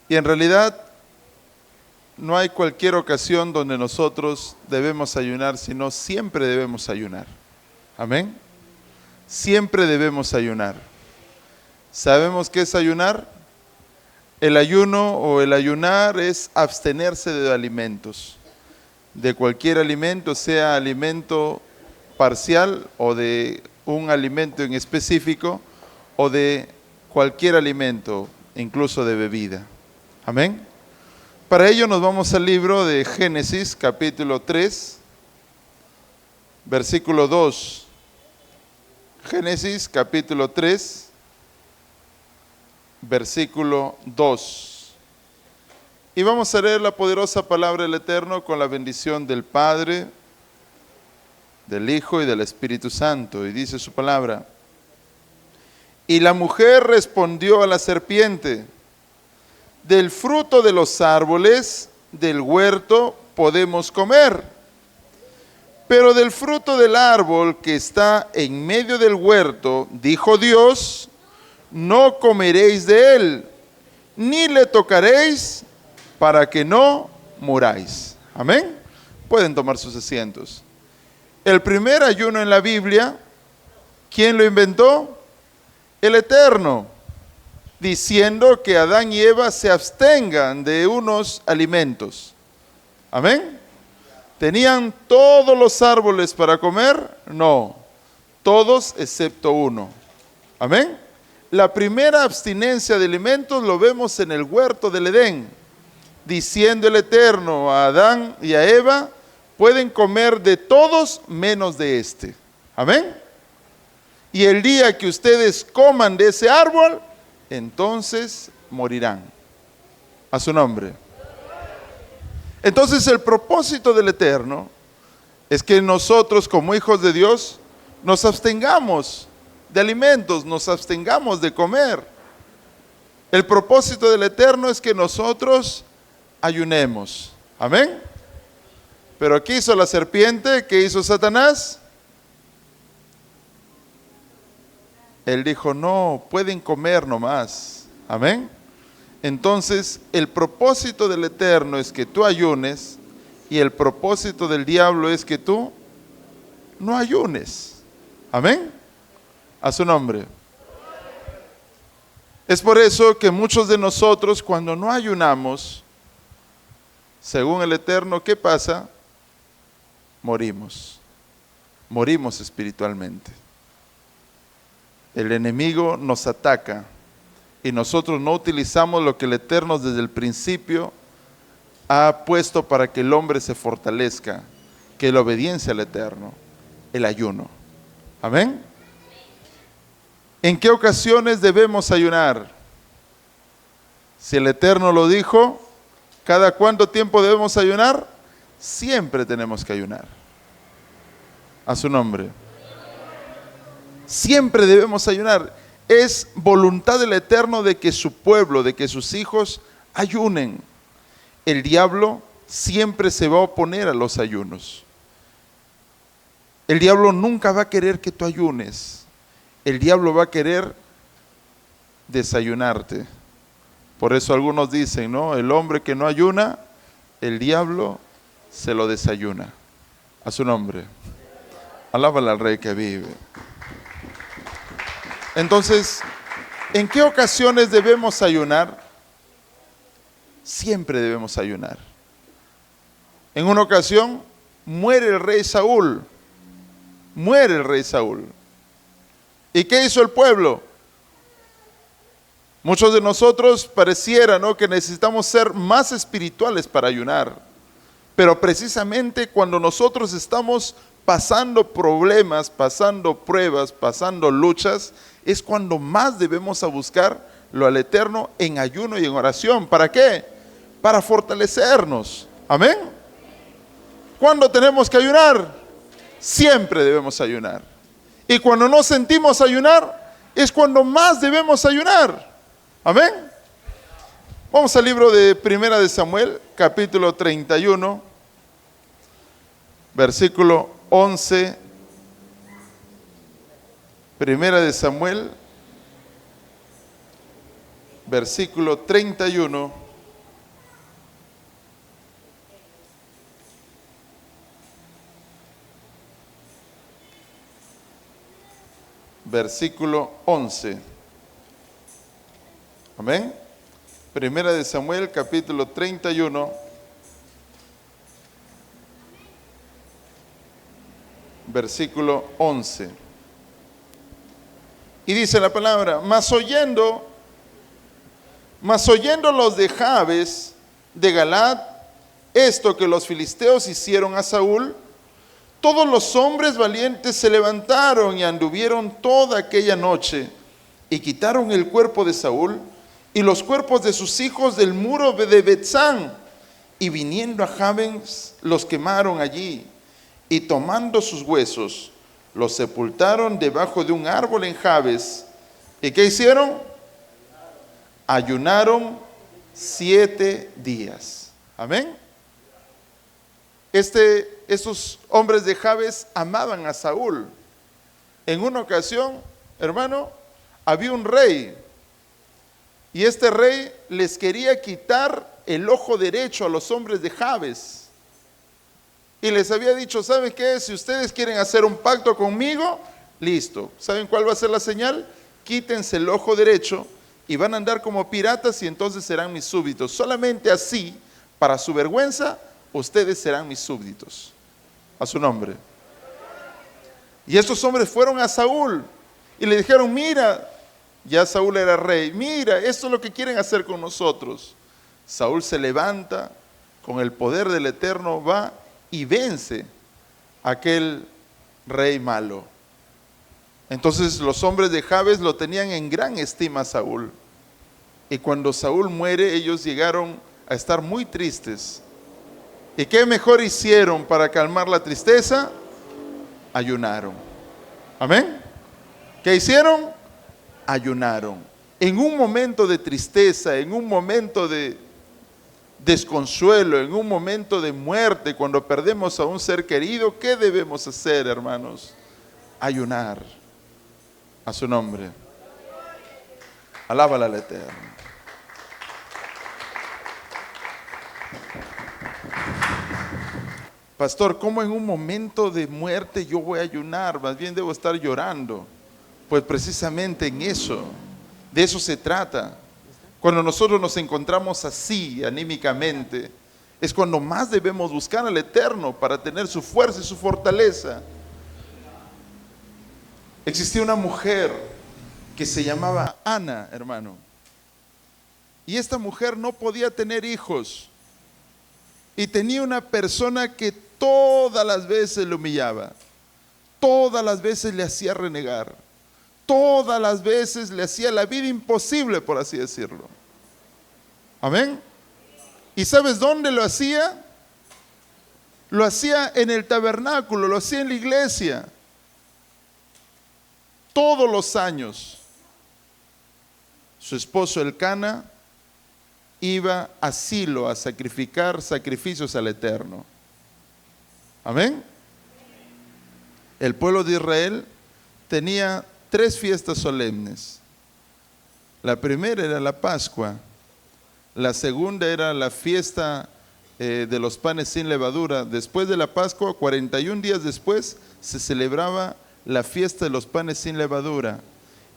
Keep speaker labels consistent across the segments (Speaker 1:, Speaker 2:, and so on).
Speaker 1: Y en realidad no hay cualquier ocasión donde nosotros debemos ayunar, sino siempre debemos ayunar. Amén. Siempre debemos ayunar. ¿Sabemos qué es ayunar? El ayuno o el ayunar es abstenerse de alimentos. De cualquier alimento, sea alimento parcial o de un alimento en específico o de cualquier alimento, incluso de bebida. Amén. Para ello nos vamos al libro de Génesis, capítulo 3, versículo 2. Génesis, capítulo 3, versículo 2. Y vamos a leer la poderosa palabra del Eterno con la bendición del Padre, del Hijo y del Espíritu Santo. Y dice su palabra: y la mujer respondió a la serpiente: del fruto de los árboles del huerto podemos comer, pero del fruto del árbol que está en medio del huerto, dijo Dios, no comeréis de él, ni le tocaréis, para que no muráis. Amén. Pueden tomar sus asientos. El primer ayuno en la Biblia, ¿quién lo inventó? El Eterno, diciendo que Adán y Eva se abstengan de unos alimentos. Amén. ¿Tenían todos los árboles para comer? No, todos excepto uno. Amén. La primera abstinencia de alimentos lo vemos en el huerto del Edén, diciendo el Eterno a Adán y a Eva: pueden comer de todos menos de este. Amén. Y el día que ustedes coman de ese árbol, entonces morirán. A su nombre. Entonces el propósito del Eterno es que nosotros como hijos de Dios nos abstengamos de alimentos, nos abstengamos de comer. El propósito del Eterno es que nosotros ayunemos. Amén. Pero ¿qué hizo la serpiente? ¿Qué hizo Satanás? Él dijo: no, pueden comer nomás. Amén. Entonces, el propósito del Eterno es que tú ayunes, y el propósito del diablo es que tú no ayunes. Amén. A su nombre. Es por eso que muchos de nosotros, cuando no ayunamos, según el Eterno, ¿qué pasa? Morimos. Morimos espiritualmente. El enemigo nos ataca y nosotros no utilizamos lo que el Eterno desde el principio ha puesto para que el hombre se fortalezca, que es la obediencia al Eterno, el ayuno. Amén. ¿En qué ocasiones debemos ayunar? Si el Eterno lo dijo, ¿cada cuánto tiempo debemos ayunar? Siempre tenemos que ayunar. A su nombre. Siempre debemos ayunar. Es voluntad del Eterno de que su pueblo, de que sus hijos ayunen. El diablo siempre se va a oponer a los ayunos. El diablo nunca va a querer que tú ayunes. El diablo va a querer desayunarte. Por eso algunos dicen, ¿no? El hombre que no ayuna, el diablo se lo desayuna. A su nombre. Alábala al Rey que vive. Entonces, ¿en qué ocasiones debemos ayunar? Siempre debemos ayunar. En una ocasión muere el rey Saúl. Muere el rey Saúl. ¿Y qué hizo el pueblo? Muchos de nosotros pareciera, ¿no?, que necesitamos ser más espirituales para ayunar. Pero precisamente cuando nosotros estamos pasando problemas, pasando pruebas, pasando luchas, es cuando más debemos a buscar lo al Eterno en ayuno y en oración. ¿Para qué? Para fortalecernos. Amén. ¿Cuándo tenemos que ayunar? Siempre debemos ayunar. Y cuando no sentimos ayunar, es cuando más debemos ayunar. Amén. Vamos al libro de Primera de Samuel, capítulo 31, versículo 11. Primera de Samuel, versículo 31. versículo 11. Amén. Primera de Samuel, capítulo 31, versículo 11. Y dice la palabra: mas oyendo los de Jabes de Galaad esto que los filisteos hicieron a Saúl, todos los hombres valientes se levantaron y anduvieron toda aquella noche y quitaron el cuerpo de Saúl y los cuerpos de sus hijos del muro de Betzán, y viniendo a Jabes los quemaron allí, y tomando sus huesos los sepultaron debajo de un árbol en Jabes. ¿Y qué hicieron? Ayunaron 7 días. Amén. Estos hombres de Jabes amaban a Saúl. En una ocasión, hermano, había un rey, y este rey les quería quitar el ojo derecho a los hombres de Jabes. Y les había dicho: ¿saben qué? Si ustedes quieren hacer un pacto conmigo, listo. ¿Saben cuál va a ser la señal? Quítense el ojo derecho y van a andar como piratas, y entonces serán mis súbditos. Solamente así, para su vergüenza, ustedes serán mis súbditos. A su nombre. Y estos hombres fueron a Saúl y le dijeron: mira, ya Saúl era rey, mira, esto es lo que quieren hacer con nosotros. Saúl se levanta, con el poder del Eterno va y vence a aquel rey malo. Entonces los hombres de Jabes lo tenían en gran estima a Saúl. Y cuando Saúl muere, ellos llegaron a estar muy tristes. ¿Y qué mejor hicieron para calmar la tristeza? Ayunaron. ¿Amén? ¿Qué hicieron? Ayunaron. En un momento de tristeza, en un momento de desconsuelo, en un momento de muerte, cuando perdemos a un ser querido, ¿qué debemos hacer, hermanos? Ayunar. A su nombre. Alábala al Eterno. Pastor, ¿cómo en un momento de muerte yo voy a ayunar? Más bien debo estar llorando. Pues precisamente en eso, de eso se trata. Cuando nosotros nos encontramos así anímicamente, es cuando más debemos buscar al Eterno para tener su fuerza y su fortaleza. Existía una mujer que se llamaba Ana, hermano. Y esta mujer no podía tener hijos. Y tenía una persona que todas las veces le humillaba, todas las veces le hacía renegar, todas las veces le hacía la vida imposible, por así decirlo. Amén. ¿Y sabes dónde lo hacía? Lo hacía en el tabernáculo, lo hacía en la iglesia. Todos los años, su esposo Elcana iba a Silo a sacrificar sacrificios al Eterno. Amén. El pueblo de Israel tenía 3 fiestas solemnes. La primera era la Pascua. La segunda era la fiesta de los panes sin levadura. Después de la Pascua, 41 días después, se celebraba la fiesta de los panes sin levadura.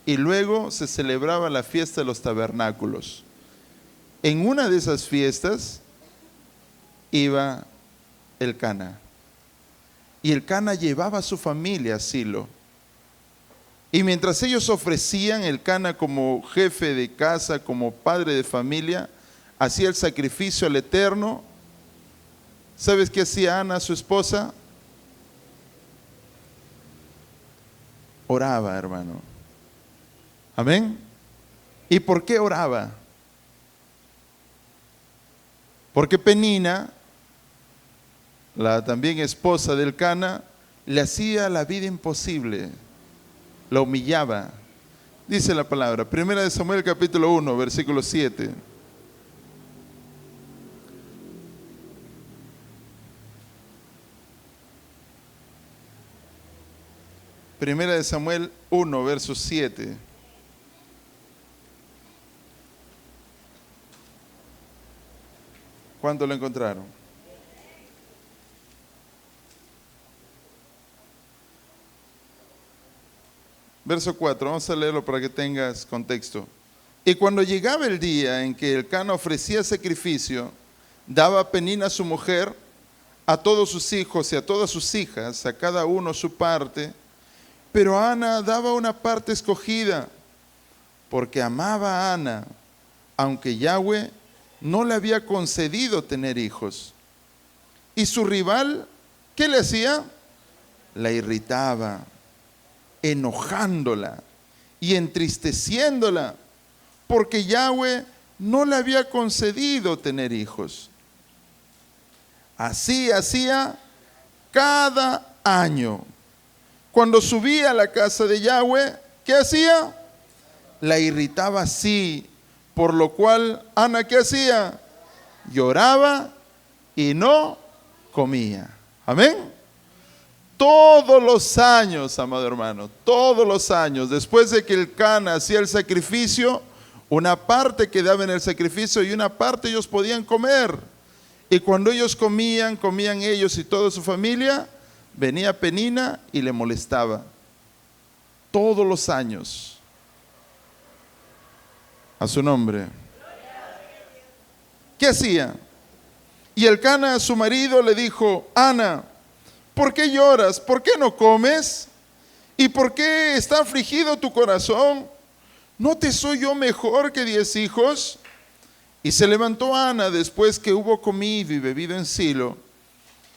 Speaker 1: Y luego se celebraba la fiesta de los tabernáculos. En una de esas fiestas iba Elcana. Y Elcana llevaba a su familia a Silo. Y mientras ellos ofrecían, Elcana como jefe de casa, como padre de familia, hacía el sacrificio al Eterno. ¿Sabes qué hacía Ana, su esposa? Oraba, hermano. Amén. ¿Y por qué oraba? Porque Penina, la también esposa de Elcana, le hacía la vida imposible, la humillaba. Dice la palabra, 1 Samuel capítulo 1, versículo 7. Primera de Samuel 1, verso 7. ¿Cuándo lo encontraron? verso 4, vamos a leerlo para que tengas contexto. Y cuando llegaba el día en que Elcana ofrecía sacrificio, daba Penina a su mujer, a todos sus hijos y a todas sus hijas, a cada uno su parte, pero a Ana daba una parte escogida, porque amaba a Ana, aunque Yahweh no le había concedido tener hijos. Y su rival, ¿qué le hacía? La irritaba, enojándola y entristeciéndola, porque Yahweh no le había concedido tener hijos. Así hacía cada año. Cuando subía a la casa de Yahweh, ¿qué hacía? La irritaba así, por lo cual Ana, ¿qué hacía? Lloraba y no comía. Amén. Todos los años, amado hermano, todos los años, después de que Elcana hacía el sacrificio, una parte quedaba en el sacrificio y una parte ellos podían comer. Y cuando ellos comían ellos y toda su familia, venía Penina y le molestaba. Todos los años. A su nombre. ¿Qué hacía? Y Elcana, su marido, le dijo: Ana, ¿por qué lloras? ¿Por qué no comes? ¿Y por qué está afligido tu corazón? ¿No te soy yo mejor que 10 hijos? Y se levantó Ana después que hubo comido y bebido en Silo.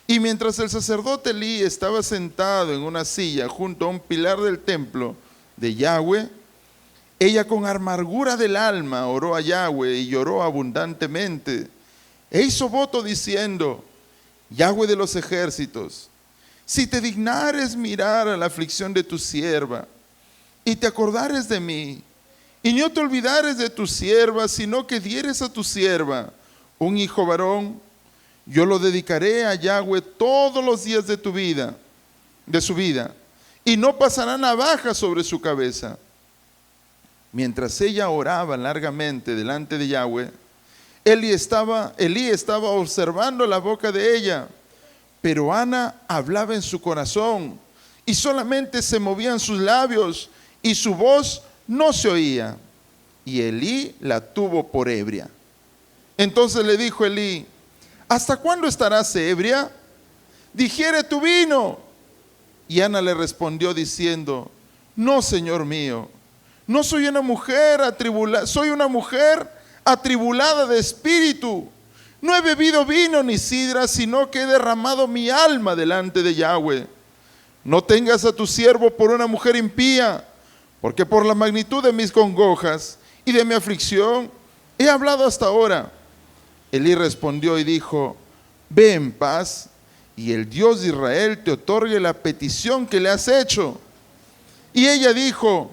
Speaker 1: Y mientras el sacerdote Elí estaba sentado en una silla junto a un pilar del templo de Yahweh, ella con amargura del alma oró a Yahweh y lloró abundantemente. E hizo voto diciendo: Yahweh de los ejércitos, si te dignares mirar a la aflicción de tu sierva y te acordares de mí, y no te olvidares de tu sierva, sino que dieres a tu sierva un hijo varón, yo lo dedicaré a Yahweh todos los días de tu vida, de su vida, y no pasará navaja sobre su cabeza. Mientras ella oraba largamente delante de Yahweh, Elí estaba observando la boca de ella, pero Ana hablaba en su corazón y solamente se movían sus labios y su voz no se oía. Y Elí la tuvo por ebria. Entonces le dijo Elí: ¿hasta cuándo estarás ebria? Digiere tu vino. Y Ana le respondió diciendo: no, Señor mío, no soy una mujer atribulada, soy una mujer atribulada de espíritu. No he bebido vino ni sidra, sino que he derramado mi alma delante de Yahweh. No tengas a tu siervo por una mujer impía, porque por la magnitud de mis congojas y de mi aflicción he hablado hasta ahora. Elí respondió y dijo: ve en paz, y el Dios de Israel te otorgue la petición que le has hecho. Y ella dijo: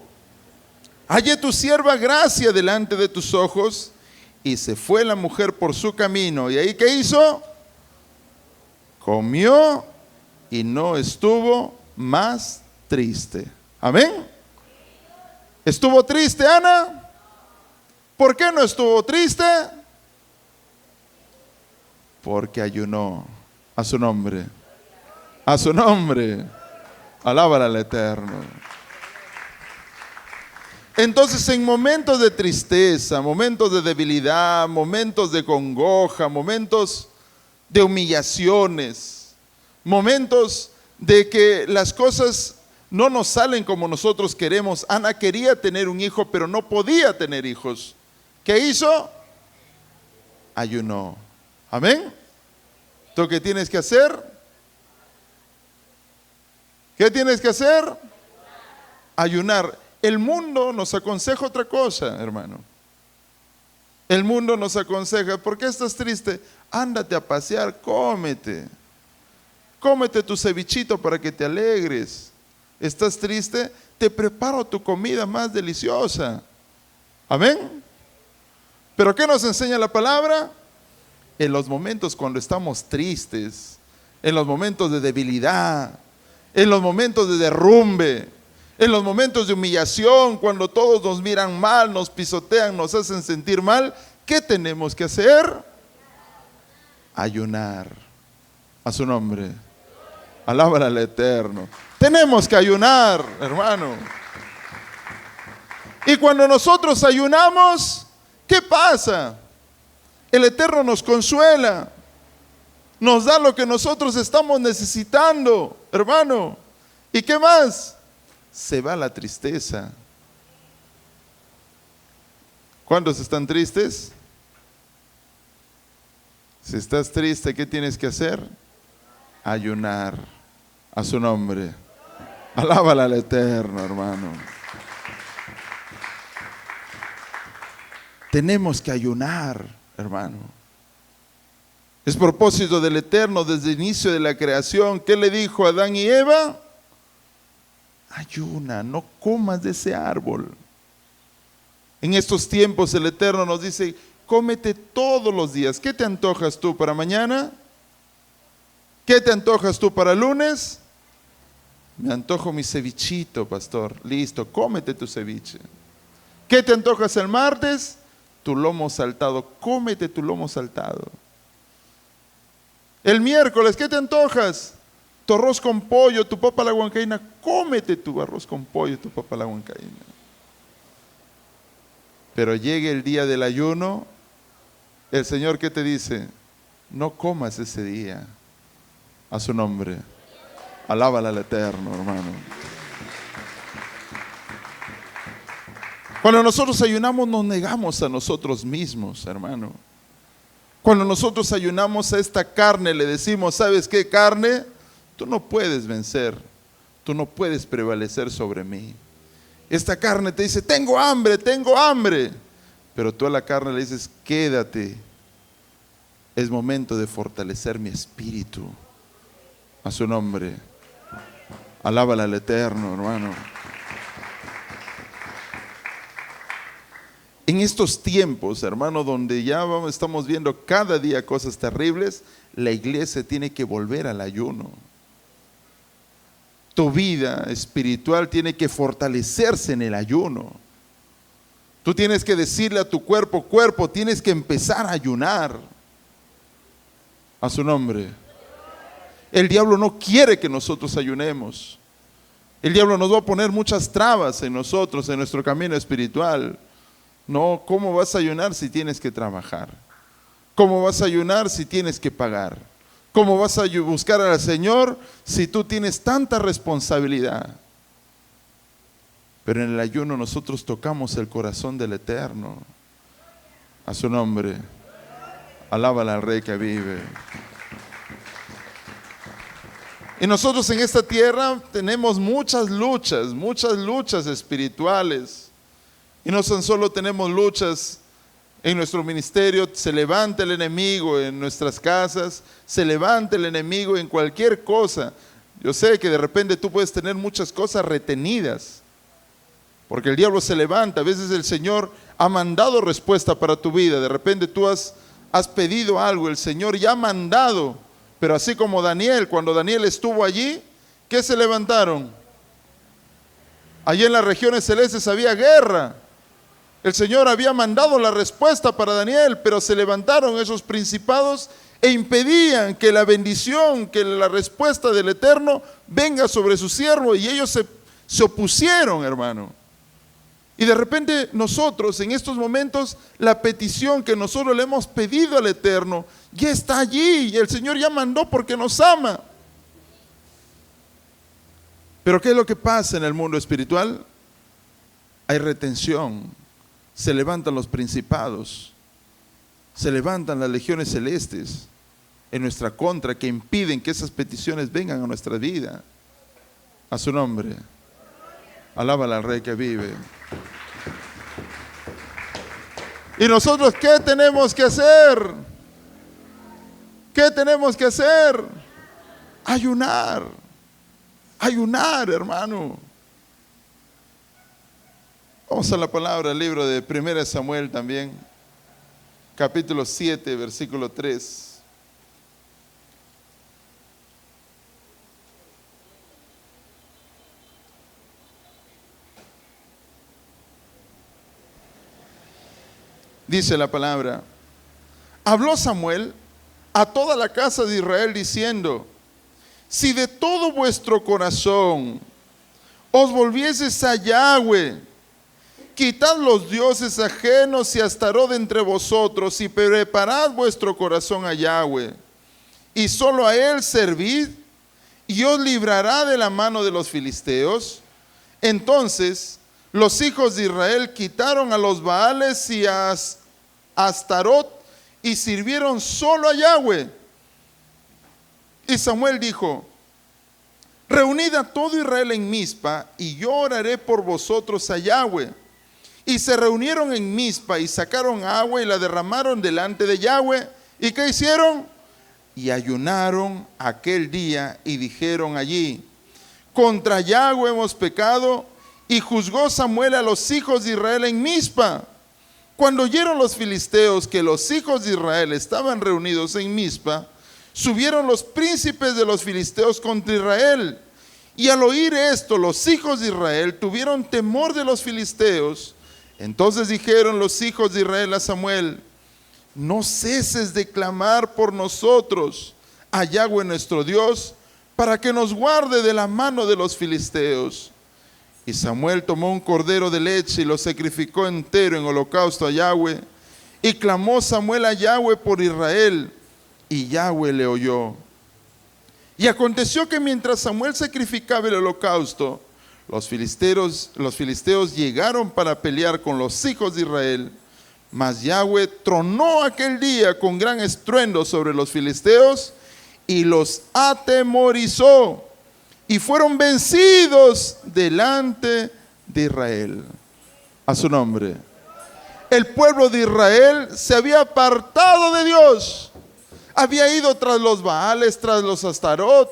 Speaker 1: hallé tu sierva gracia delante de tus ojos. Y se fue la mujer por su camino. ¿Y ahí qué hizo? Comió y no estuvo más triste. Amén. ¿Estuvo triste Ana? ¿Por qué no estuvo triste? Porque ayunó. A su nombre. A su nombre. Alábala al Eterno. Entonces, en momentos de tristeza, momentos de debilidad, momentos de congoja, momentos de humillaciones, momentos de que las cosas no nos salen como nosotros queremos. Ana quería tener un hijo, pero no podía tener hijos. ¿Qué hizo? Ayunó. Amén. ¿Tú qué tienes que hacer? ¿Qué tienes que hacer? Ayunar. El mundo nos aconseja otra cosa, hermano. El mundo nos aconseja: ¿por qué estás triste? Ándate a pasear, cómete. Cómete tu cevichito para que te alegres. ¿Estás triste? Te preparo tu comida más deliciosa. Amén. ¿Pero qué nos enseña la palabra? En los momentos cuando estamos tristes, en los momentos de debilidad, en los momentos de derrumbe, en los momentos de humillación, cuando todos nos miran mal, nos pisotean, nos hacen sentir mal, ¿qué tenemos que hacer? Ayunar. A su nombre. Alábala al Eterno. Tenemos que ayunar, hermano. Y cuando nosotros ayunamos, ¿qué pasa? El Eterno nos consuela, nos da lo que nosotros estamos necesitando, hermano. ¿Y qué más? Se va la tristeza. ¿Cuántos están tristes? Si estás triste, ¿qué tienes que hacer? Ayunar a su nombre. Alábala al Eterno, hermano. Tenemos que ayunar, hermano. Es propósito del Eterno desde el inicio de la creación. ¿Qué le dijo a Adán y Eva? Ayuna, no comas de ese árbol. En estos tiempos el Eterno nos dice, cómete todos los días. ¿Qué te antojas tú para mañana? ¿Qué te antojas tú para lunes? Me antojo mi cevichito, pastor. Listo, cómete tu ceviche. ¿Qué te antojas el martes? Tu lomo saltado. Cómete tu lomo saltado. El miércoles, ¿qué te antojas? Tu arroz con pollo, tu papa a la huancaína. Cómete tu arroz con pollo, tu papa a la huancaína. Pero llegue el día del ayuno, el Señor, ¿qué te dice? No comas ese día. A su nombre. Alábala al Eterno, hermano. Cuando nosotros ayunamos, nos negamos a nosotros mismos, hermano. Cuando nosotros ayunamos a esta carne, le decimos, ¿sabes qué, carne? Tú no puedes vencer. Tú no puedes prevalecer sobre mí. Esta carne te dice, tengo hambre, tengo hambre. Pero tú a la carne le dices, quédate. Es momento de fortalecer mi espíritu. A su nombre. Alábala al Eterno, hermano. En estos tiempos, hermano, donde ya estamos viendo cada día cosas terribles, la iglesia tiene que volver al ayuno. Tu vida espiritual tiene que fortalecerse en el ayuno. Tú tienes que decirle a tu cuerpo, cuerpo, tienes que empezar a ayunar. A su nombre. El diablo no quiere que nosotros ayunemos. El diablo nos va a poner muchas trabas en nosotros, en nuestro camino espiritual. No, ¿cómo vas a ayunar si tienes que trabajar? ¿Cómo vas a ayunar si tienes que pagar? ¿Cómo vas a buscar al Señor si tú tienes tanta responsabilidad? Pero en el ayuno nosotros tocamos el corazón del Eterno. A su nombre. Alábala al Rey que vive. Y nosotros en esta tierra tenemos muchas luchas espirituales. Y no tan solo tenemos luchas en nuestro ministerio, se levanta el enemigo en nuestras casas, se levanta el enemigo en cualquier cosa. Yo sé que de repente tú puedes tener muchas cosas retenidas, porque el diablo se levanta. A veces el Señor ha mandado respuesta para tu vida. De repente tú has pedido algo, el Señor ya ha mandado. Pero así como Daniel, cuando Daniel estuvo allí, ¿qué se levantaron? Allí en las regiones celestes había guerra. El Señor había mandado la respuesta para Daniel, pero se levantaron esos principados e impedían que la bendición, que la respuesta del Eterno venga sobre su siervo, y ellos se opusieron, hermano. Y de repente nosotros en estos momentos, la petición que nosotros le hemos pedido al Eterno ya está allí, y el Señor ya mandó porque nos ama. Pero ¿qué es lo que pasa en el mundo espiritual? Hay retención. Se levantan los principados, se levantan las legiones celestes en nuestra contra, que impiden que esas peticiones vengan a nuestra vida. A su nombre. Alábala al Rey que vive. ¿Y nosotros qué tenemos que hacer? ¿Qué tenemos que hacer? Ayunar. Ayunar, hermano. Vamos a la palabra, el libro de 1 Samuel también, capítulo 7, versículo 3. Dice la palabra: habló Samuel a toda la casa de Israel diciendo: si de todo vuestro corazón os volvieseis a Yahweh, quitad los dioses ajenos y Astarot de entre vosotros, y preparad vuestro corazón a Yahweh, y solo a él servid, y os librará de la mano de los filisteos. Entonces los hijos de Israel quitaron a los Baales y a Astarot, y sirvieron solo a Yahweh. Y Samuel dijo: reunid a todo Israel en Mizpa, y yo oraré por vosotros a Yahweh. Y se reunieron en Mizpa, y sacaron agua, y la derramaron delante de Yahweh. ¿Y qué hicieron? Y ayunaron aquel día, y dijeron allí: contra Yahweh hemos pecado. Y juzgó Samuel a los hijos de Israel en Mizpa. Cuando oyeron los filisteos que los hijos de Israel estaban reunidos en Mizpa, subieron los príncipes de los filisteos contra Israel. Y al oír esto, los hijos de Israel tuvieron temor de los filisteos. Entonces dijeron los hijos de Israel a Samuel: no ceses de clamar por nosotros a Yahweh nuestro Dios, para que nos guarde de la mano de los filisteos. Y Samuel tomó un cordero de leche y lo sacrificó entero en holocausto a Yahweh. Y clamó Samuel a Yahweh por Israel, y Yahweh le oyó. Y aconteció que mientras Samuel sacrificaba el holocausto, los filisteos llegaron para pelear con los hijos de Israel. Mas Yahweh tronó aquel día con gran estruendo sobre los filisteos y los atemorizó, y fueron vencidos delante de Israel. A su nombre. El pueblo de Israel se había apartado de Dios. Había ido tras los Baales, tras los Astarot.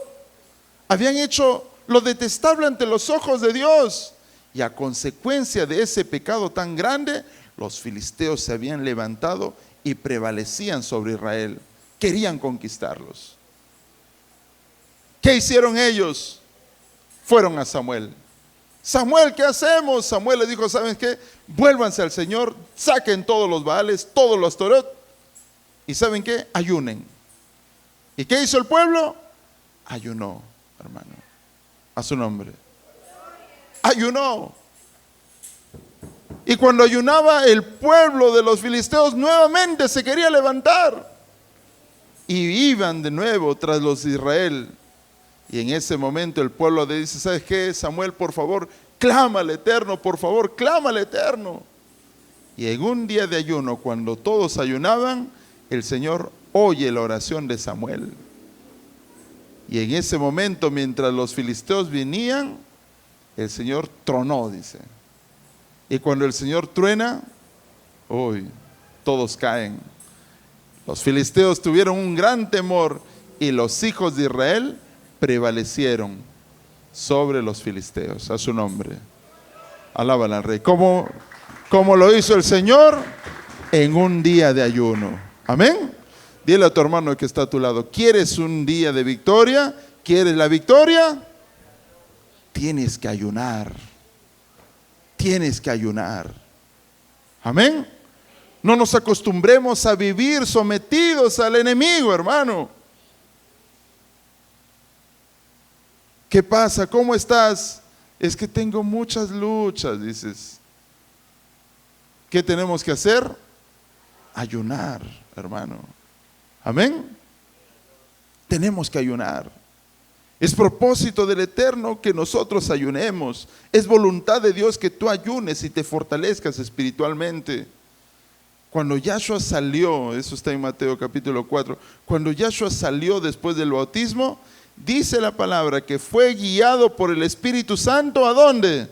Speaker 1: Habían hecho lo detestable ante los ojos de Dios. Y a consecuencia de ese pecado tan grande, los filisteos se habían levantado y prevalecían sobre Israel. Querían conquistarlos. ¿Qué hicieron ellos? Fueron a Samuel. Samuel, ¿qué hacemos? Samuel les dijo: ¿saben qué? Vuélvanse al Señor, saquen todos los Baales, todos los Astarot, y ¿saben qué? Ayunen. ¿Y qué hizo el pueblo? Ayunó, hermano. A su nombre. Ayunó. Y cuando ayunaba, el pueblo de los filisteos nuevamente se quería levantar. Y iban de nuevo tras los de Israel. Y en ese momento el pueblo le dice: ¿sabes qué, Samuel? Por favor, clama al Eterno, por favor, clama al Eterno. Y en un día de ayuno, cuando todos ayunaban, el Señor oye la oración de Samuel. Y en ese momento, mientras los filisteos venían, el Señor tronó, dice. Y cuando el Señor truena, uy, todos caen. Los filisteos tuvieron un gran temor, y los hijos de Israel prevalecieron sobre los filisteos. A su nombre. Alábala al Rey. ¿Cómo lo hizo el Señor? En un día de ayuno. Amén. Dile a tu hermano que está a tu lado: ¿quieres un día de victoria? ¿Quieres la victoria? Tienes que ayunar. Tienes que ayunar. Amén. No nos acostumbremos a vivir sometidos al enemigo, hermano. ¿Qué pasa? ¿Cómo estás? Es que tengo muchas luchas, dices. ¿Qué tenemos que hacer? Ayunar, hermano. Amén. Tenemos que ayunar. Es propósito del Eterno que nosotros ayunemos. Es voluntad de Dios que tú ayunes y te fortalezcas espiritualmente. Cuando Yahshua salió, eso está en Mateo capítulo 4, cuando Yahshua salió después del bautismo, dice la palabra que fue guiado por el Espíritu Santo. ¿A dónde?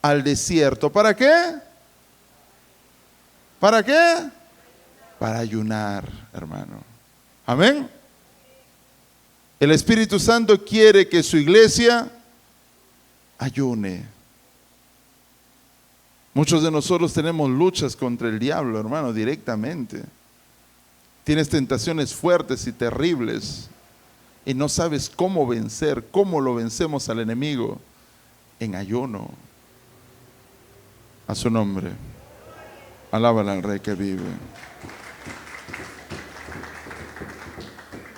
Speaker 1: Al desierto. ¿Para qué? ¿Para qué? Para ayunar, hermano. Amén. El Espíritu Santo quiere que su iglesia ayune. Muchos de nosotros tenemos luchas contra el diablo, hermano, directamente. Tienes tentaciones fuertes y terribles y no sabes cómo vencer. ¿Cómo lo vencemos al enemigo? En ayuno. A su nombre. Alábala al Rey que vive.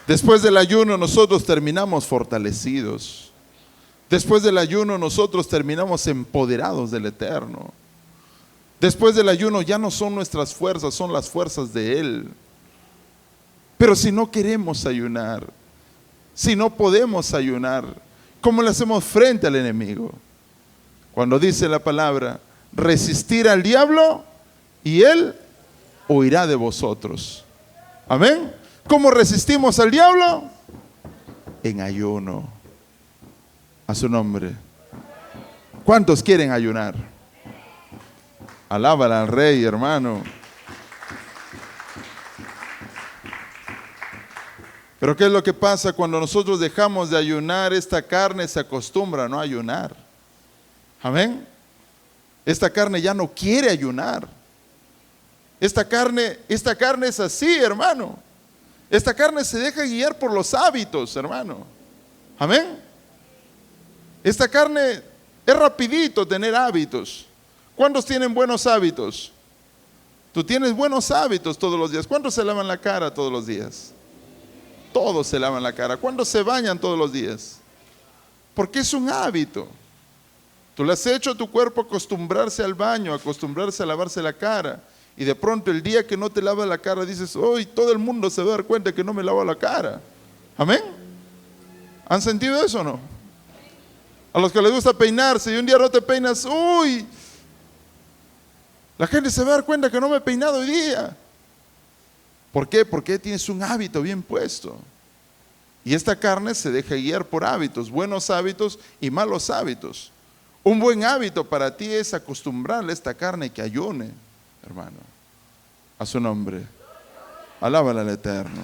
Speaker 1: Después del ayuno nosotros terminamos fortalecidos. Después del ayuno nosotros terminamos empoderados del Eterno. Después del ayuno ya no son nuestras fuerzas, son las fuerzas de Él. Pero si no queremos ayunar, si no podemos ayunar, ¿cómo le hacemos frente al enemigo? Cuando dice la palabra, resistir al diablo y él huirá de vosotros. Amén. ¿Cómo resistimos al diablo? En ayuno. A su nombre. ¿Cuántos quieren ayunar? Alábala al Rey, hermano. Pero ¿qué es lo que pasa cuando nosotros dejamos de ayunar? Esta carne se acostumbra a no ayunar. Amén. Esta carne ya no quiere ayunar. Esta carne es así, hermano. Esta carne se deja guiar por los hábitos, hermano. Amén. Esta carne es rapidito tener hábitos. ¿Cuántos tienen buenos hábitos? Tú tienes buenos hábitos todos los días. ¿Cuántos se lavan la cara todos los días? Todos se lavan la cara. ¿Cuántos se bañan todos los días? Porque es un hábito. Tú le has hecho a tu cuerpo acostumbrarse al baño, acostumbrarse a lavarse la cara. Y de pronto el día que no te lavas la cara dices, hoy todo el mundo se va a dar cuenta que no me lavo la cara. Amén. ¿Han sentido eso o no? A los que les gusta peinarse y un día no te peinas, uy, la gente se va a dar cuenta que no me he peinado hoy día. ¿Por qué? Porque tienes un hábito bien puesto. Y esta carne se deja guiar por hábitos, buenos hábitos y malos hábitos. Un buen hábito para ti es acostumbrarle a esta carne que ayune, hermano. A su nombre. Alábala al Eterno.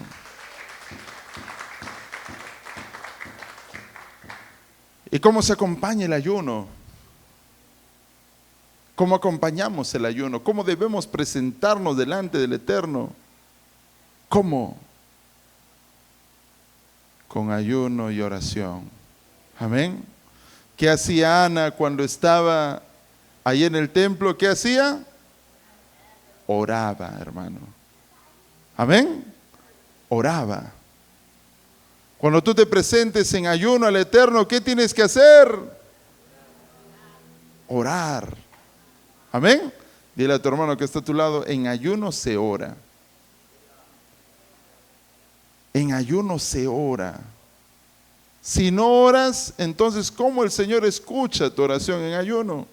Speaker 1: ¿Y cómo se acompaña el ayuno? ¿Cómo acompañamos el ayuno? ¿Cómo debemos presentarnos delante del Eterno? ¿Cómo? Con ayuno y oración. Amén. ¿Qué hacía Ana cuando estaba ahí en el templo? ¿Qué hacía? Oraba, hermano. Amén. Oraba. Cuando tú te presentes en ayuno al Eterno, ¿qué tienes que hacer? Orar. Amén. Dile a tu hermano que está a tu lado, en ayuno se ora. En ayuno se ora. Si no oras, entonces ¿cómo el Señor escucha tu oración en ayuno?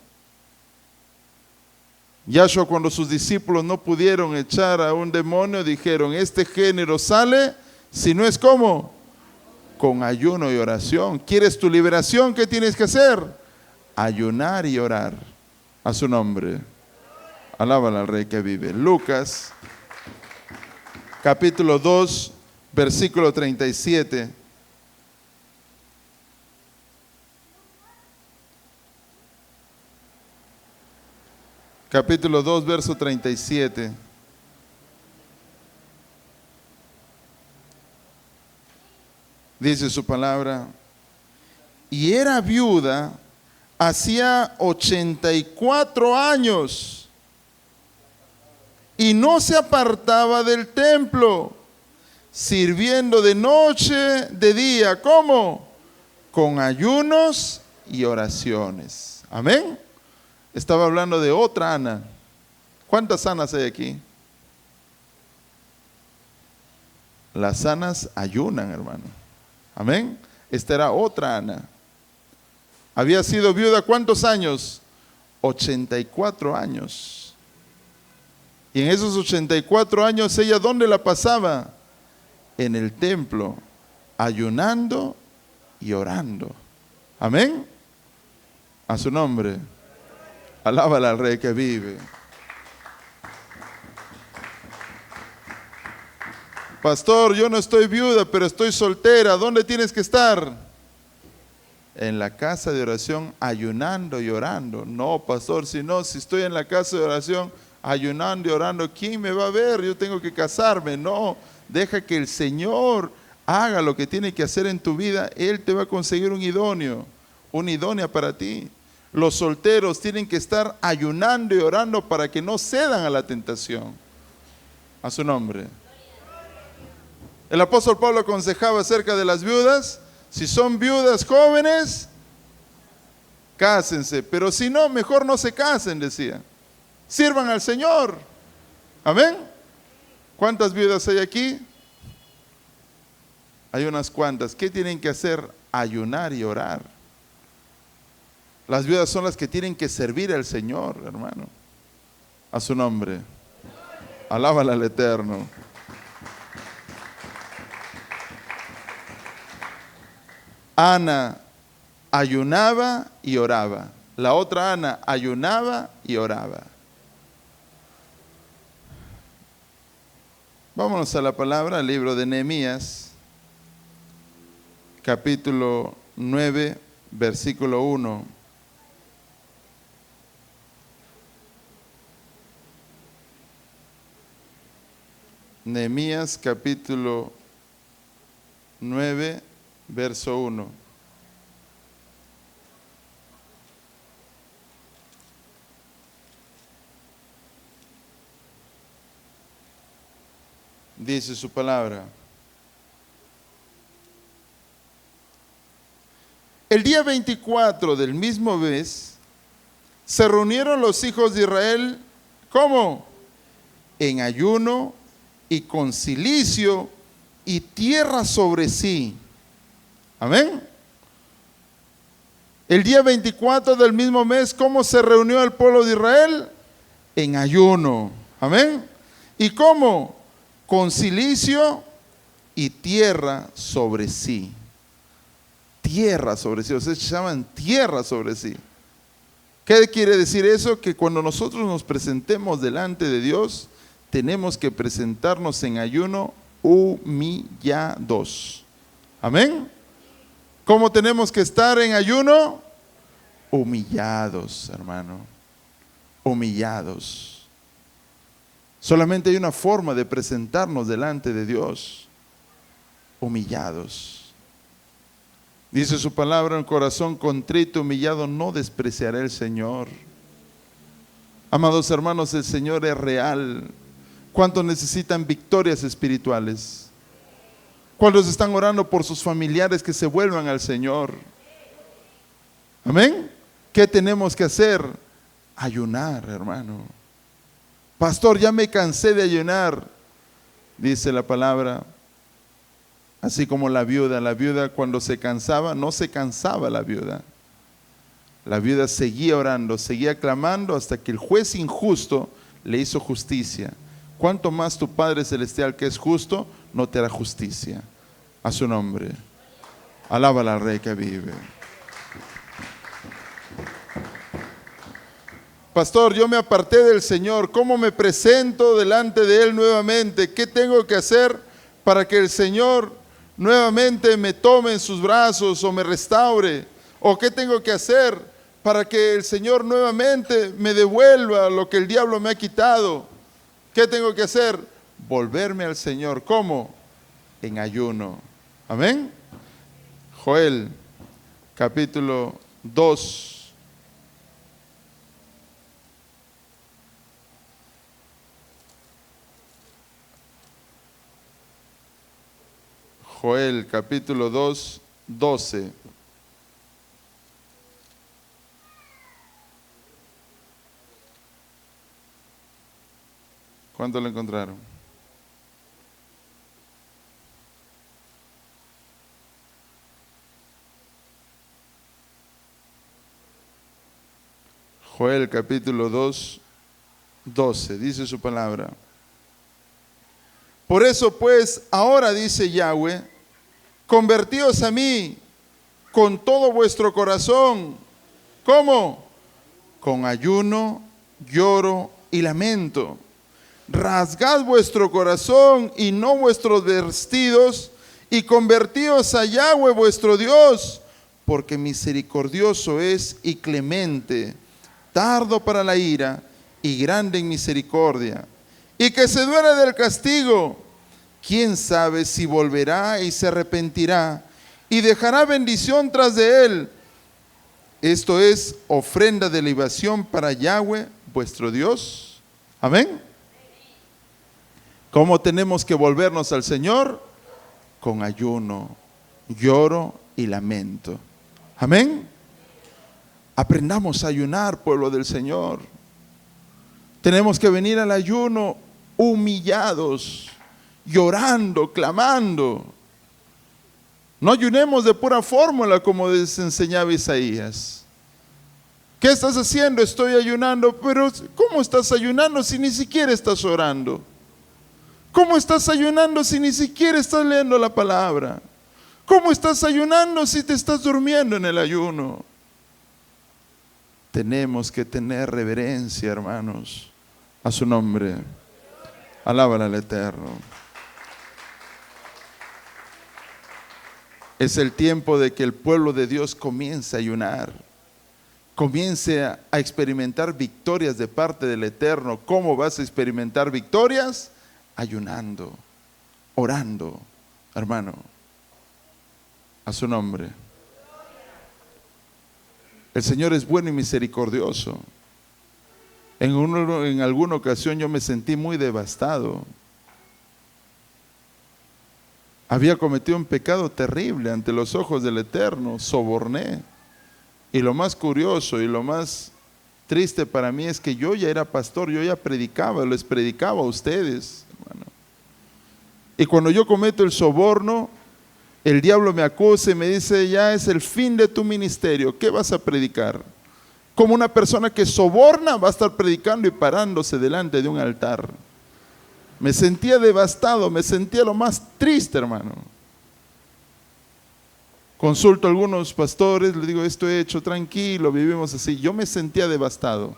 Speaker 1: Yahshua, cuando sus discípulos no pudieron echar a un demonio, dijeron, este género sale, si no es ¿cómo? Con ayuno y oración. ¿Quieres tu liberación? ¿Qué tienes que hacer? Ayunar y orar. A su nombre. Alábala al Rey que vive. Lucas, capítulo 2, versículo 37. Capítulo 2, verso 37. Dice su palabra, y era viuda hacía 84 años y no se apartaba del templo, sirviendo de noche, de día. ¿Cómo? Con ayunos y oraciones. Amén. Estaba hablando de otra Ana. ¿Cuántas Anas hay aquí? Las Anas ayunan, hermano. Amén. Esta era otra Ana. Había sido viuda ¿cuántos años? 84 años. Y en esos 84 años ella ¿dónde la pasaba? En el templo, ayunando y orando. Amén. A su nombre. Alábala al Rey que vive. Pastor, yo no estoy viuda, pero estoy soltera. ¿Dónde tienes que estar? En la casa de oración, ayunando y orando. No, pastor, si estoy en la casa de oración, ayunando y orando, ¿quién me va a ver? Yo tengo que casarme. No, deja que el Señor haga lo que tiene que hacer en tu vida. Él te va a conseguir un idóneo, una idónea para ti. Los solteros tienen que estar ayunando y orando para que no cedan a la tentación. A su nombre. El apóstol Pablo aconsejaba acerca de las viudas. Si son viudas jóvenes, cásense. Pero si no, mejor no se casen, decía. Sirvan al Señor. Amén. ¿Cuántas viudas hay aquí? Hay unas cuantas. ¿Qué tienen que hacer? Ayunar y orar. Las viudas son las que tienen que servir al Señor, hermano. A su nombre. Alábala al Eterno. Ana ayunaba y oraba. La otra Ana ayunaba y oraba. Vámonos a la palabra, al libro de Nehemías, capítulo 9, versículo 1. Nehemías, capítulo 9, verso 1. Dice su palabra. El día 24 del mismo mes se reunieron los hijos de Israel, ¿cómo? En ayuno y con cilicio y tierra sobre sí. Amén. El día 24 del mismo mes, ¿cómo se reunió el pueblo de Israel? En ayuno. Amén. ¿Y cómo? Con cilicio y tierra sobre sí. Tierra sobre sí. Ustedes llaman tierra sobre sí. ¿Qué quiere decir eso? Que cuando nosotros nos presentemos delante de Dios, tenemos que presentarnos en ayuno humillados. Amén. ¿Cómo tenemos que estar en ayuno? Humillados, hermano. Humillados. Solamente hay una forma de presentarnos delante de Dios. Humillados. Dice su palabra: en corazón contrito, humillado, no despreciaré el Señor. Amados hermanos, el Señor es real. ¿Cuántos necesitan victorias espirituales? ¿Cuántos están orando por sus familiares que se vuelvan al Señor? Amén. ¿Qué tenemos que hacer? Ayunar, hermano. Pastor, ya me cansé de ayunar. Dice la palabra, así como la viuda cuando se cansaba, no se cansaba la viuda. La viuda seguía orando, seguía clamando hasta que el juez injusto le hizo justicia. ¿Cuánto más tu Padre Celestial, que es justo, no te hará justicia? A su nombre. Alábala al Rey que vive. Pastor, yo me aparté del Señor. ¿Cómo me presento delante de Él nuevamente? ¿Qué tengo que hacer para que el Señor nuevamente me tome en sus brazos o me restaure? ¿O qué tengo que hacer para que el Señor nuevamente me devuelva lo que el diablo me ha quitado? ¿Qué tengo que hacer? Volverme al Señor. ¿Cómo? En ayuno. Amén. Joel, capítulo 2. Joel, capítulo 2, 12. ¿Cuánto lo encontraron? Joel, capítulo 2, 12. Dice su palabra. Por eso pues, ahora dice Yahweh, convertíos a mí con todo vuestro corazón. ¿Cómo? Con ayuno, lloro y lamento. Rasgad vuestro corazón y no vuestros vestidos, y convertíos a Yahweh vuestro Dios, porque misericordioso es y clemente, tardo para la ira y grande en misericordia, y que se duele del castigo. ¿Quién sabe si volverá y se arrepentirá y dejará bendición tras de él? Esto es ofrenda de libación para Yahweh vuestro Dios. Amén. ¿Cómo tenemos que volvernos al Señor? Con ayuno, lloro y lamento. Amén. Aprendamos a ayunar, pueblo del Señor. Tenemos que venir al ayuno humillados, llorando, clamando. No ayunemos de pura fórmula como les enseñaba Isaías. ¿Qué estás haciendo? Estoy ayunando. Pero ¿cómo estás ayunando si ni siquiera estás orando? ¿Cómo estás ayunando si ni siquiera estás leyendo la palabra? ¿Cómo estás ayunando si te estás durmiendo en el ayuno? Tenemos que tener reverencia, hermanos, a su nombre. Alábala al Eterno. Es el tiempo de que el pueblo de Dios comience a ayunar, comience a experimentar victorias de parte del Eterno. ¿Cómo vas a experimentar victorias? Ayunando, orando, hermano, a su nombre. El Señor es bueno y misericordioso. En alguna ocasión yo me sentí muy devastado. Había cometido un pecado terrible ante los ojos del Eterno, soborné. Y lo más curioso y lo más triste para mí es que yo ya era pastor, yo ya predicaba, les predicaba a ustedes, hermano. Y cuando yo cometo el soborno, el diablo me acusa y me dice: ya es el fin de tu ministerio, ¿qué vas a predicar? Como una persona que soborna va a estar predicando y parándose delante de un altar. Me sentía devastado, me sentía lo más triste, hermano. Consulto a algunos pastores, les digo: esto he hecho, tranquilo, vivimos así. Yo me sentía devastado.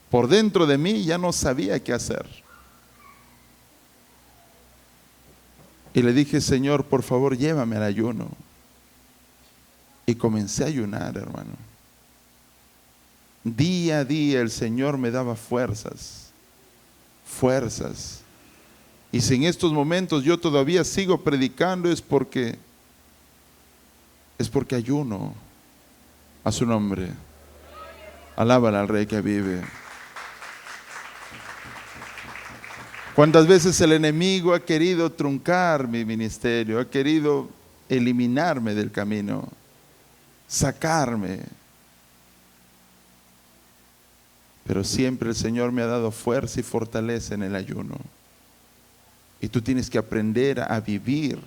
Speaker 1: Por dentro de mí ya no sabía qué hacer. Y le dije: Señor, por favor, llévame al ayuno. Y comencé a ayunar, hermano. Día a día el Señor me daba fuerzas. Y si en estos momentos yo todavía sigo predicando, es porque ayuno a su nombre. Alábala al Rey que vive. ¿Cuántas veces el enemigo ha querido truncar mi ministerio? Ha querido eliminarme del camino, sacarme. Pero siempre el Señor me ha dado fuerza y fortaleza en el ayuno. Y tú tienes que aprender a vivir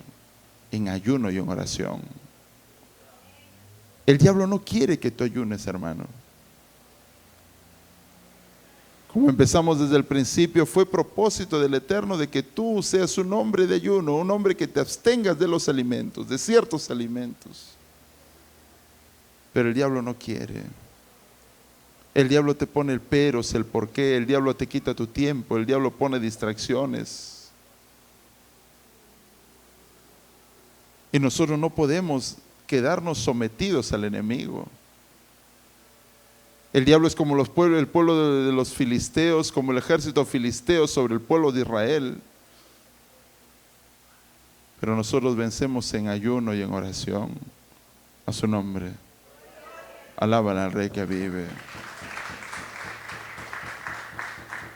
Speaker 1: en ayuno y en oración. El diablo no quiere que tú ayunes, hermano. Como empezamos desde el principio, fue propósito del Eterno de que tú seas un hombre de ayuno, un hombre que te abstengas de los alimentos, de ciertos alimentos. Pero el diablo no quiere. El diablo te pone el peros, el porqué, el diablo te quita tu tiempo, el diablo pone distracciones. Y nosotros no podemos quedarnos sometidos al enemigo. El diablo es como el pueblo de los filisteos, como el ejército filisteo sobre el pueblo de Israel. Pero nosotros vencemos en ayuno y en oración a su nombre. Alaban al Rey que vive.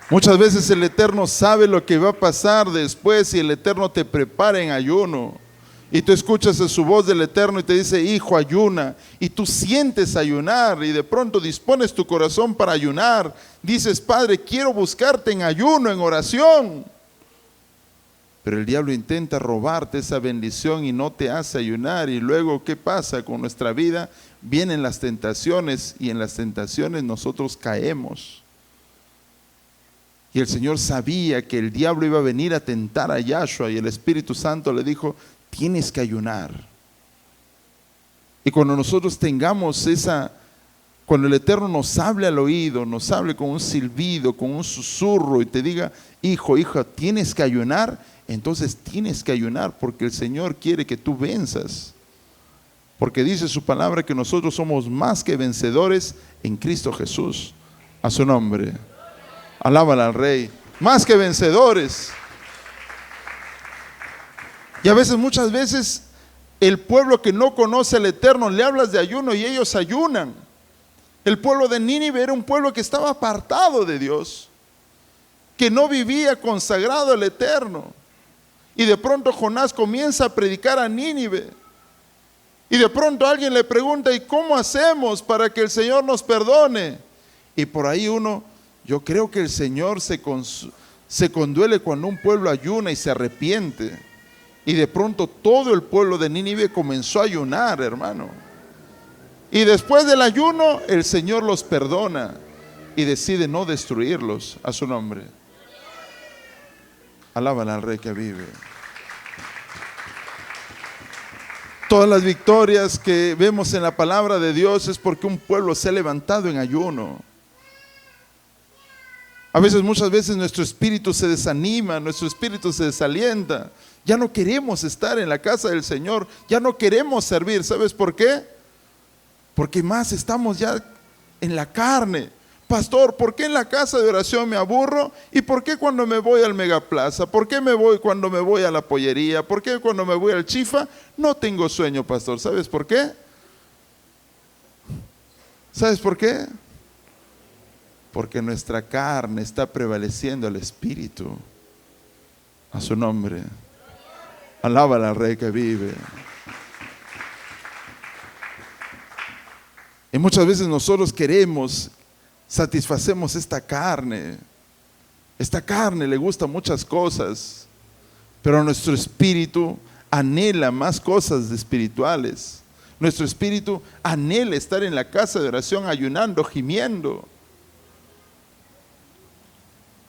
Speaker 1: Muchas veces el Eterno sabe lo que va a pasar después y el Eterno te prepara en ayuno. Y tú escuchas su voz del Eterno y te dice: hijo, ayuna. Y tú sientes ayunar y de pronto dispones tu corazón para ayunar. Dices: Padre, quiero buscarte en ayuno, en oración. Pero el diablo intenta robarte esa bendición y no te hace ayunar. Y luego, ¿qué pasa con nuestra vida? Vienen las tentaciones y en las tentaciones nosotros caemos. Y el Señor sabía que el diablo iba a venir a tentar a Yahshua y el Espíritu Santo le dijo: tienes que ayunar. Y cuando nosotros tengamos cuando el Eterno nos hable al oído, nos hable con un silbido, con un susurro y te diga: hijo, hija, tienes que ayunar, entonces tienes que ayunar porque el Señor quiere que tú venzas. Porque dice su palabra que nosotros somos más que vencedores en Cristo Jesús. A su nombre. Alábala al Rey. Más que vencedores. Y muchas veces, el pueblo que no conoce al Eterno, le hablas de ayuno y ellos ayunan. El pueblo de Nínive era un pueblo que estaba apartado de Dios, que no vivía consagrado al Eterno. Y de pronto Jonás comienza a predicar a Nínive. Y de pronto alguien le pregunta: ¿y cómo hacemos para que el Señor nos perdone? Y por ahí uno Yo creo que el Señor se conduele cuando un pueblo ayuna y se arrepiente. Y de pronto todo el pueblo de Nínive comenzó a ayunar, hermano. Y después del ayuno, el Señor los perdona y decide no destruirlos a su nombre. Alaban al Rey que vive. Todas las victorias que vemos en la palabra de Dios es porque un pueblo se ha levantado en ayuno. Muchas veces nuestro espíritu se desanima, nuestro espíritu se desalienta. Ya no queremos estar en la casa del Señor, ya no queremos servir. ¿Sabes por qué? Porque más estamos ya en la carne. Pastor, ¿por qué en la casa de oración me aburro? ¿Y por qué cuando me voy al Megaplaza? ¿Por qué cuando me voy a la pollería? ¿Por qué cuando me voy al Chifa no tengo sueño, pastor? ¿Sabes por qué? ¿Sabes por qué? Porque nuestra carne está prevaleciendo al Espíritu. A su nombre. Alaba al Rey que vive. Y muchas veces nosotros satisfacemos esta carne. Esta carne le gusta muchas cosas, pero nuestro espíritu anhela más cosas espirituales. Nuestro espíritu anhela estar en la casa de oración ayunando, gimiendo.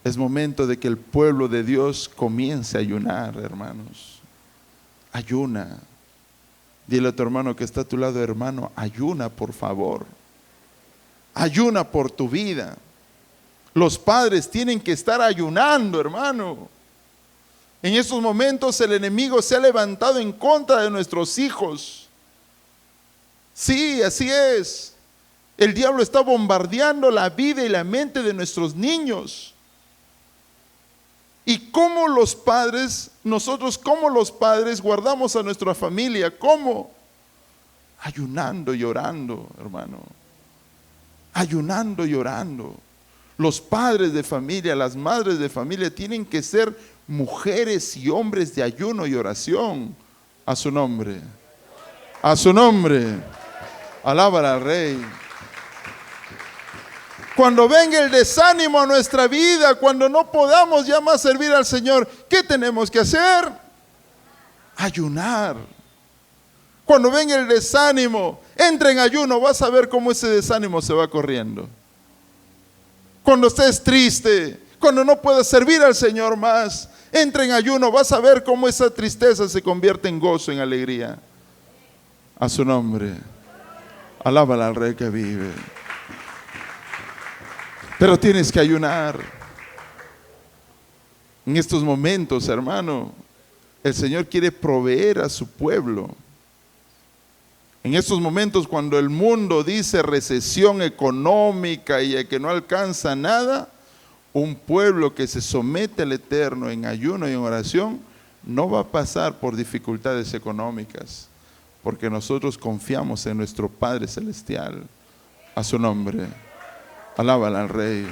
Speaker 1: Es momento de que el pueblo de Dios comience a ayunar, hermanos. Ayuna. Dile a tu hermano que está a tu lado, hermano, ayuna por favor. Ayuna por tu vida. Los padres tienen que estar ayunando, hermano. En estos momentos el enemigo se ha levantado en contra de nuestros hijos. Sí, así es. El diablo está bombardeando la vida y la mente de nuestros niños. Y cómo los padres, nosotros como los padres guardamos a nuestra familia, ¿cómo? Ayunando y orando, hermano. Ayunando y orando. Los padres de familia, las madres de familia tienen que ser mujeres y hombres de ayuno y oración. A su nombre. A su nombre. Alaba al Rey. Cuando venga el desánimo a nuestra vida, cuando no podamos ya más servir al Señor, ¿qué tenemos que hacer? Ayunar. Cuando venga el desánimo, entra en ayuno, vas a ver cómo ese desánimo se va corriendo. Cuando estés triste, cuando no puedas servir al Señor más, entra en ayuno, vas a ver cómo esa tristeza se convierte en gozo, en alegría. A su nombre. Alábala al Rey que vive. Pero tienes que ayunar. En estos momentos, hermano, el Señor quiere proveer a su pueblo. En estos momentos, cuando el mundo dice recesión económica y que no alcanza nada, un pueblo que se somete al Eterno en ayuno y en oración no va a pasar por dificultades económicas, porque nosotros confiamos en nuestro Padre Celestial. A su nombre. Alábala al Rey.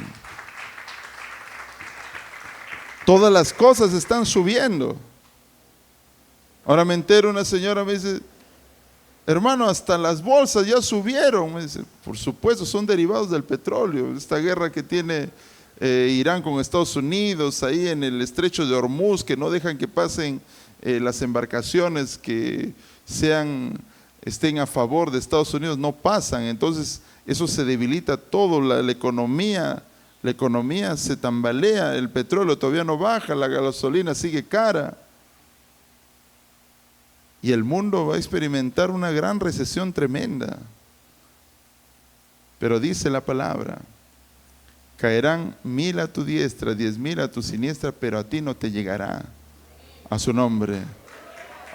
Speaker 1: Todas las cosas están subiendo. Ahora me entero, una señora me dice, hermano, hasta las bolsas ya subieron. Me dice, por supuesto, son derivados del petróleo. Esta guerra que tiene Irán con Estados Unidos, ahí en el estrecho de Hormuz, que no dejan que pasen las embarcaciones que estén a favor de Estados Unidos, no pasan. Entonces eso se debilita todo, la economía se tambalea, el petróleo todavía no baja, la gasolina sigue cara. Y el mundo va a experimentar una gran recesión tremenda. Pero dice la palabra, caerán 1000 a tu diestra, 10,000 a tu siniestra, pero a ti no te llegará. A su nombre.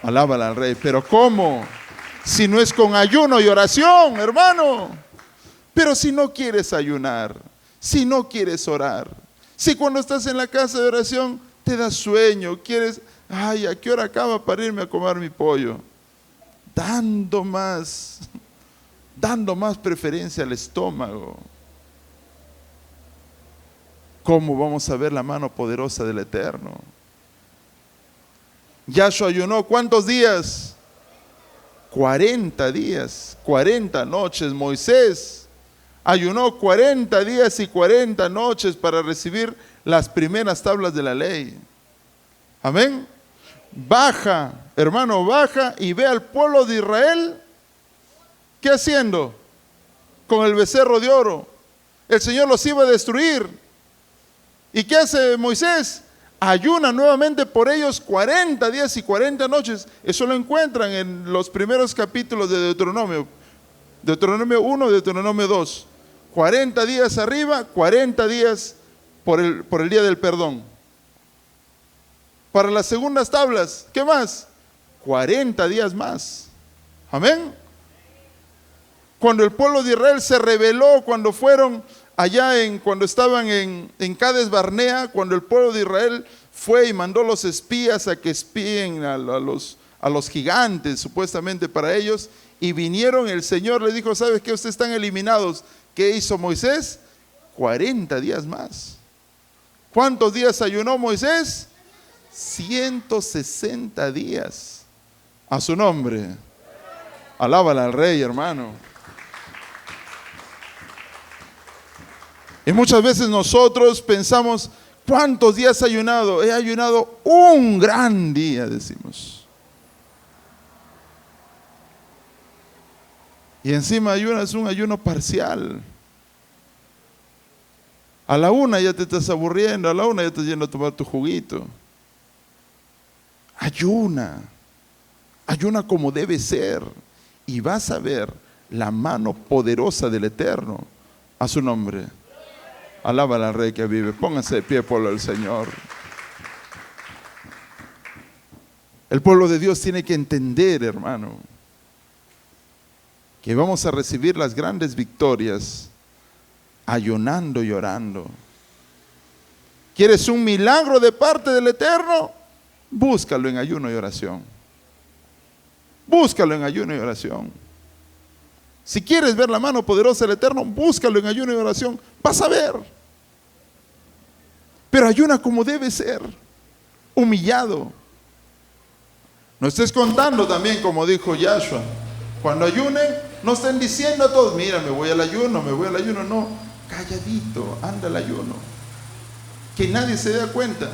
Speaker 1: Alábala al Rey. ¿Pero cómo? Si no es con ayuno y oración, hermano. Pero si no quieres ayunar, si no quieres orar, si cuando estás en la casa de oración te da sueño, quieres, ay, ¿a qué hora acaba para irme a comer mi pollo? Dando más preferencia al estómago. ¿Cómo vamos a ver la mano poderosa del Eterno? Yahshua ayunó, ¿cuántos días? 40 días, 40 noches. Moisés ayunó 40 días y 40 noches para recibir las primeras tablas de la ley. Amén. Baja, hermano, baja y ve al pueblo de Israel. ¿Qué haciendo? Con el becerro de oro. El Señor los iba a destruir. ¿Y qué hace Moisés? Ayuna nuevamente por ellos 40 días y 40 noches. Eso lo encuentran en los primeros capítulos de Deuteronomio. Deuteronomio 1, Deuteronomio 2. 40 días arriba, 40 días por el día del perdón. Para las segundas tablas, ¿qué más? 40 días más. Amén. Cuando el pueblo de Israel se rebeló, cuando fueron allá cuando estaban en Cades Barnea, cuando el pueblo de Israel fue y mandó los espías a que espíen a los gigantes, supuestamente para ellos, y vinieron, el Señor les dijo, ¿sabes qué? Ustedes están eliminados. ¿Qué hizo Moisés? 40 días más. ¿Cuántos días ayunó Moisés? 160 días. A su nombre. Alábala al Rey, hermano. Y muchas veces nosotros pensamos, ¿cuántos días he ayunado? He ayunado un gran día, decimos. Y encima ayunas un ayuno parcial. A la una ya te estás aburriendo, a la una ya estás yendo a tomar tu juguito. Ayuna como debe ser, y vas a ver la mano poderosa del Eterno. A su nombre. Alaba al Rey que vive. Pónganse de pie, pueblo del Señor. El pueblo de Dios tiene que entender, hermano, que vamos a recibir las grandes victorias ayunando y orando. ¿Quieres un milagro de parte del Eterno? Búscalo en ayuno y oración. Búscalo en ayuno y oración. Si quieres ver la mano poderosa del Eterno, búscalo en ayuno y oración. Vas a ver. Pero ayuna como debe ser, humillado. No estés contando también, como dijo Yahshua. Cuando ayunen, no estén diciendo a todos, mira, me voy al ayuno. No, calladito, anda al ayuno. Que nadie se dé cuenta.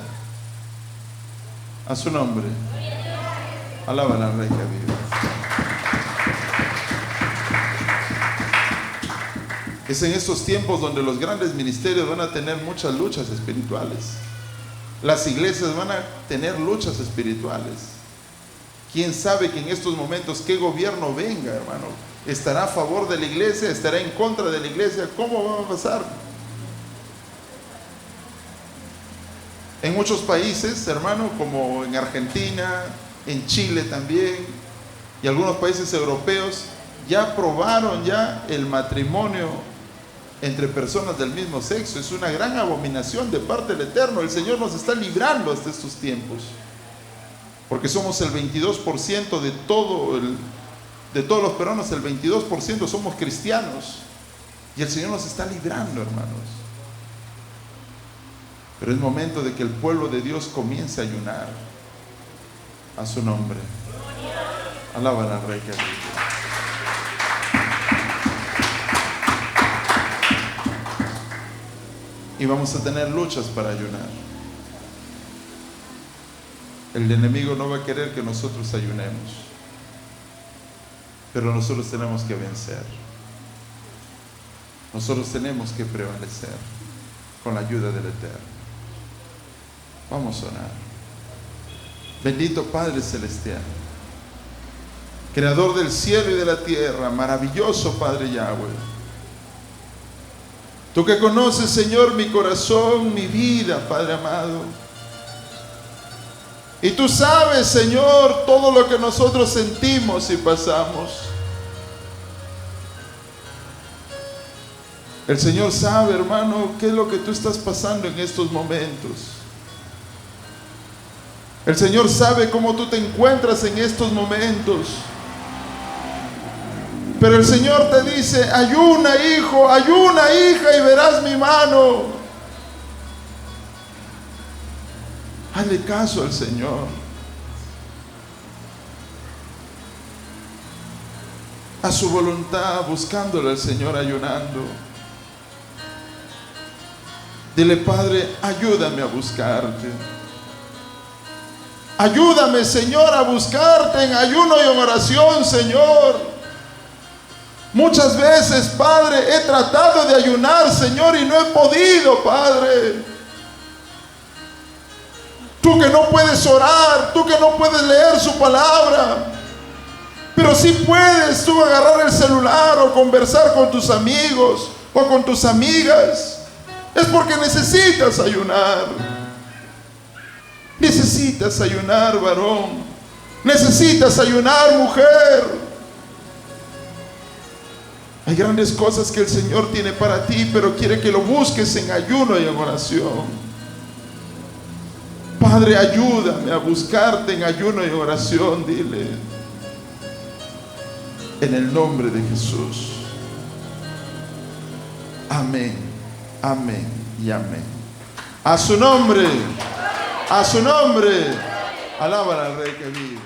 Speaker 1: A su nombre. Alaban al Rey que vive. Es en estos tiempos donde los grandes ministerios van a tener muchas luchas espirituales. Las iglesias van a tener luchas espirituales. ¿Quién sabe que en estos momentos qué gobierno venga, hermano? ¿Estará a favor de la iglesia? ¿Estará en contra de la iglesia? ¿Cómo va a pasar? En muchos países, hermano, como en Argentina, en Chile también, y algunos países europeos, ya aprobaron ya el matrimonio entre personas del mismo sexo. Es una gran abominación de parte del Eterno. El Señor nos está librando hasta estos tiempos, porque somos el 22% de todos los peruanos. El 22% somos cristianos, y el Señor nos está librando, hermanos. Pero es momento de que el pueblo de Dios comience a ayunar. A su nombre. Alaban al Rey que vive. Y vamos a tener luchas para ayunar. El enemigo no va a querer que nosotros ayunemos, pero nosotros tenemos que vencer. Nosotros tenemos que prevalecer con la ayuda del Eterno. Vamos a orar. Bendito Padre Celestial, Creador del cielo y de la tierra, maravilloso Padre Yahweh. Tú que conoces, Señor, mi corazón, mi vida, Padre amado. Y tú sabes, Señor, todo lo que nosotros sentimos y pasamos. El Señor sabe, hermano, qué es lo que tú estás pasando en estos momentos. El Señor sabe cómo tú te encuentras en estos momentos. Pero el Señor te dice, ayuna, hijo, ayuna, hija, y verás mi mano. Hazle caso al Señor. A su voluntad, buscándole al Señor, ayunando. Dile, Padre, ayúdame a buscarte. Ayúdame, Señor, a buscarte en ayuno y en oración, Señor. Muchas veces, Padre, he tratado de ayunar, Señor, y no he podido, Padre. Tú que no puedes orar, tú que no puedes leer su palabra, pero sí puedes tú agarrar el celular o conversar con tus amigos o con tus amigas. Es porque necesitas ayunar. Necesitas ayunar, varón. Necesitas ayunar, mujer. Hay grandes cosas que el Señor tiene para ti, pero quiere que lo busques en ayuno y en oración. Padre, ayúdame a buscarte en ayuno y en oración, dile. En el nombre de Jesús. Amén, amén y amén. A su nombre, a su nombre. Alaban al Rey que vive.